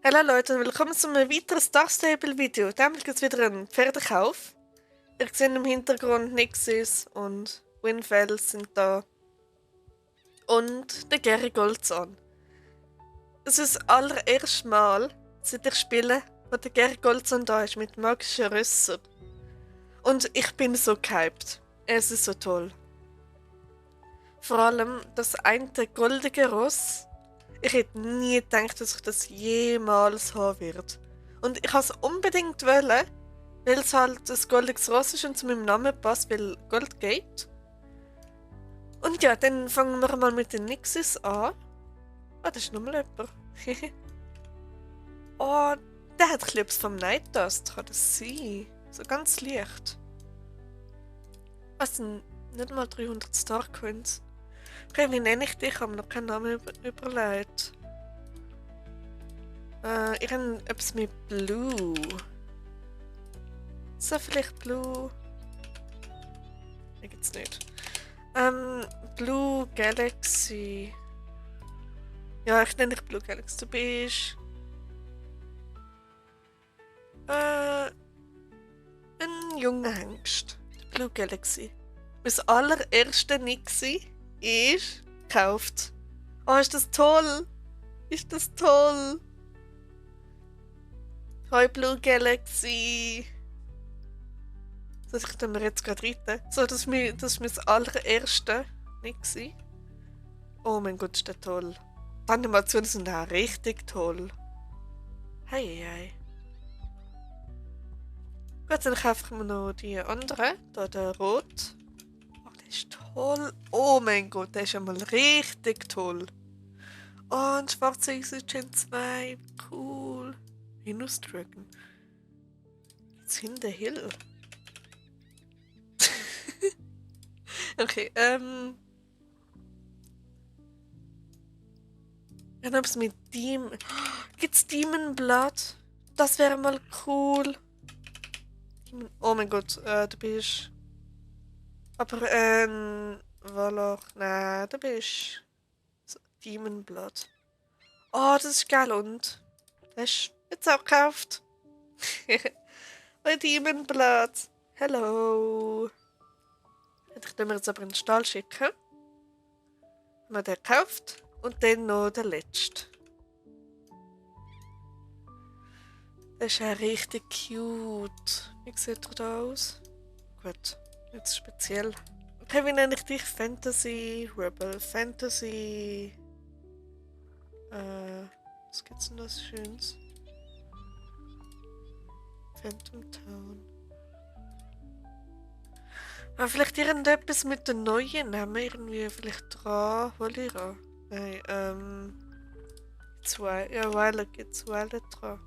Hallo Leute, willkommen zu einem weiteren Star Stable Video. Damit gibt es wieder einen Pferdekauf. Ihr seht im Hintergrund Nixis und Winfels sind da. Und der Gary Goldzahn. Es ist das allererste Mal, seit ich spiele, wo der Gary Goldzahn da ist mit magischen Rössern. Und ich bin so gehypt. Es ist so toll. Vor allem das eine goldige Ross. Ich hätte nie gedacht, dass ich das jemals haben werde. Und ich wollte es unbedingt wollen, weil es halt ein goldiges Ross ist und zu meinem Namen passt, weil Gold geht. Und ja, dann fangen wir mal mit den Nixis an. Ah, das ist nochmal jemand. Oh, der hat etwas vom Night Dust, kann das sein? So ganz leicht. Was denn? Nicht mal 300 Star Coins. Okay, wie nenne ich dich? Ich habe mir noch keinen Namen überlegt. Ich habe etwas mit Blue. So, vielleicht Blue. Ne, gibt's nicht. Blue Galaxy. Ja, ich nenne dich Blue Galaxy. Du bist. Ein junger Hengst. Blue Galaxy. Das allererste Nixie ist gekauft. Oh, ist das toll! Ist das toll! Hi Blue Galaxy! So, ich tue mir jetzt gerade reiten. So, das ist mein allererste Nixie. Oh mein Gott, ist der toll. Die Animationen sind auch richtig toll. Hei, hei. Gut, dann kaufe ich mir noch die andere. Da der Rot. Oh, der ist toll. Oh mein Gott, der ist einmal richtig toll. Und schwarze Oxygen 2. Cool. Venus Dragon. It's in the hill. Okay, dann hab's mit Demon. Gibt's Demon Blood? Das wäre mal cool. Oh mein Gott, du bist. Aber, Wallach. Nein, du bist. Demon Blood. Oh, das ist geil und. Das ist jetzt auch gekauft. Bei Demon Blood. Hello. Ich will mir jetzt aber in den Stall schicken. Haben wir den gekauft. Und dann noch der letzte. Der ist ja richtig cute. Wie sieht er da aus? Gut, jetzt speziell. Okay, wie nenne ich dich? Fantasy Rebel. Fantasy. Was gibt's denn das Schönes? Phantom Town. Aber vielleicht irgendetwas mit den neuen Namen irgendwie vielleicht dran. Holira. Nein, ja, Violet gibt's Violet dran.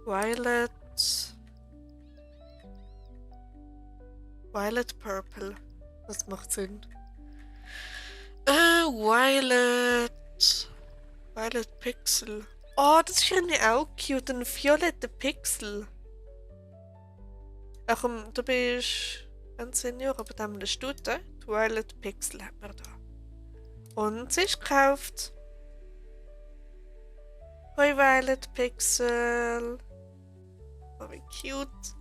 Violet. Violet Purple. Das macht Sinn. Violet. Violet Pixel. Oh, das ist irgendwie auch cute. Ein violetter Pixel. Ach komm, du bist ein Senior, aber da haben wir eine Stute. Die Violet Pixel haben wir da. Und sie ist gekauft. Hoi Violet Pixel. Oh, wie cute.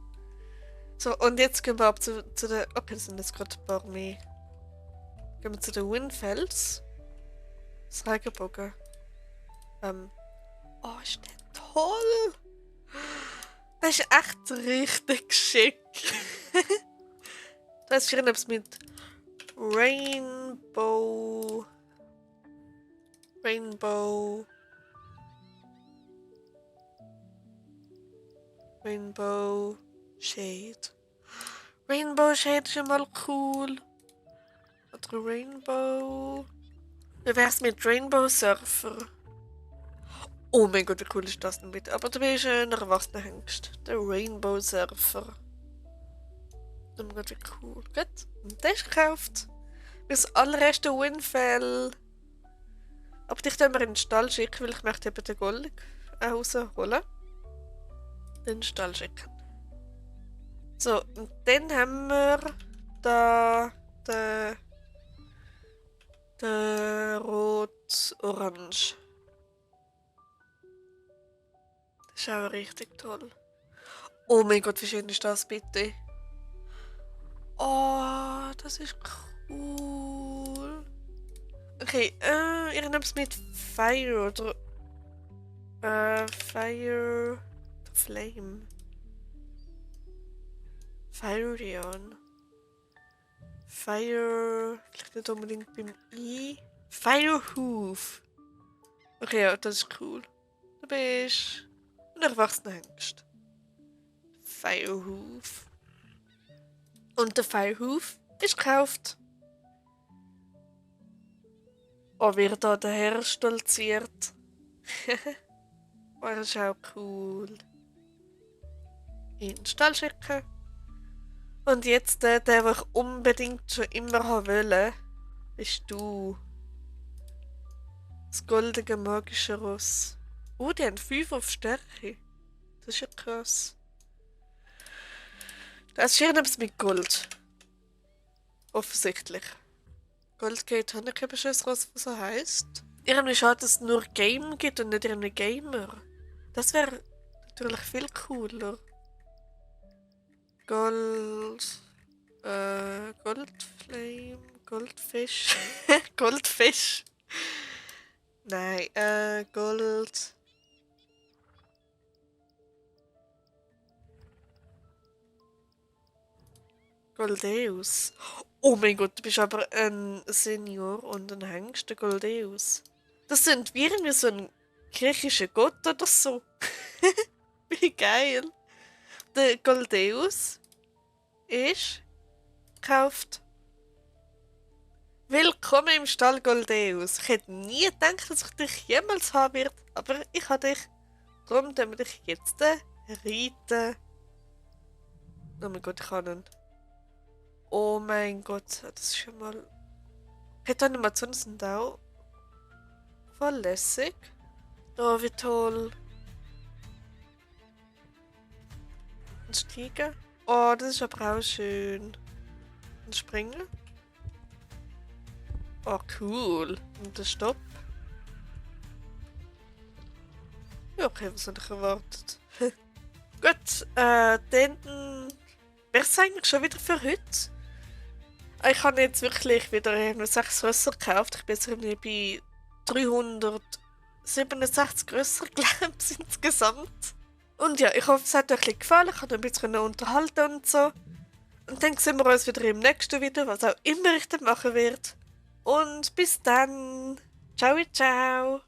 So, und jetzt gehen wir ab zu der. Okay, das sind jetzt gerade ein paar mehr. Gehen wir zu den Winfels. Das Regenbogen. Oh, ist der toll! Das ist echt richtig schick. Das ist irgendwas mit Rainbow. Rainbow Shade. Rainbow Shade ist schon mal cool. Oder Rainbow. Wie wär's mit Rainbow Surfer? Oh mein Gott, wie cool ist das denn bitte? Aber du bist ein erwachsener Hengst. Der Rainbow Surfer. Oh mein Gott, wie cool. Gut. Und der ist gekauft. Das allererste Winfell. Aber dich können wir in den Stall schicken, weil ich möchte eben den Gold rausholen. Den Stall schicken. So, und dann haben wir da den Rot-Orange. ist auch richtig toll. Oh mein Gott, wie schön ist das bitte? Oh, das ist cool. Okay, ich nehme es mit Fire oder Fire Flame. Fireon. Fire. Vielleicht nicht unbedingt beim I. Firehoof. Okay, ja, das ist cool. Du bist ein erwachsener Hengst. Firehoof. Und der Firehoof ist gekauft. Oh, wie er da daher stolziert. Oh, das ist auch cool. In den Stall schicken. Und jetzt der ich unbedingt schon immer haben wollte, bist du. Das goldige magische Ross. Die haben 5 auf Stärke. Das ist ja krass. Das ist irgendwas mit Gold. Offensichtlich. Goldgate habe ich eben schon ein Ross, was so heisst. Irgendwie schade, dass es nur Game gibt und nicht irgendwie Gamer. Das wäre natürlich viel cooler. Gold. Goldflame. Goldfisch. Goldfisch. Nein, Gold. Goldeus. Oh mein Gott, du bist aber ein Senior und ein Hengst, der Goldeus. Das sind wie irgendwie so ein griechischer Gott oder so. Wie geil. Der Goldeus ist gekauft. Willkommen im Stall Goldeus. Ich hätte nie gedacht, dass ich dich jemals haben werde, aber ich habe dich. Darum tun wir dich jetzt reiten. Oh mein Gott, ich kann ihn. Oh mein Gott, das ist schon mal. Die Animationen sind auch voll lässig. Oh, wie toll. Und steigen. Oh, das ist aber auch schön. Und springen. Oh, cool. Und der Stopp. Ja, okay, was habe ich erwartet? Gut, dann wäre es eigentlich schon wieder für heute. Ich habe jetzt wirklich wieder nur 6 Rösser gekauft. Ich bin jetzt irgendwie bei 367 Rösser, glaube ich, insgesamt. Und ja, ich hoffe, es hat euch ein bisschen gefallen. Ich konnte ein bisschen unterhalten und so. Und dann sehen wir uns wieder im nächsten Video, was auch immer ich dann machen werde. Und bis dann. Ciao, ciao.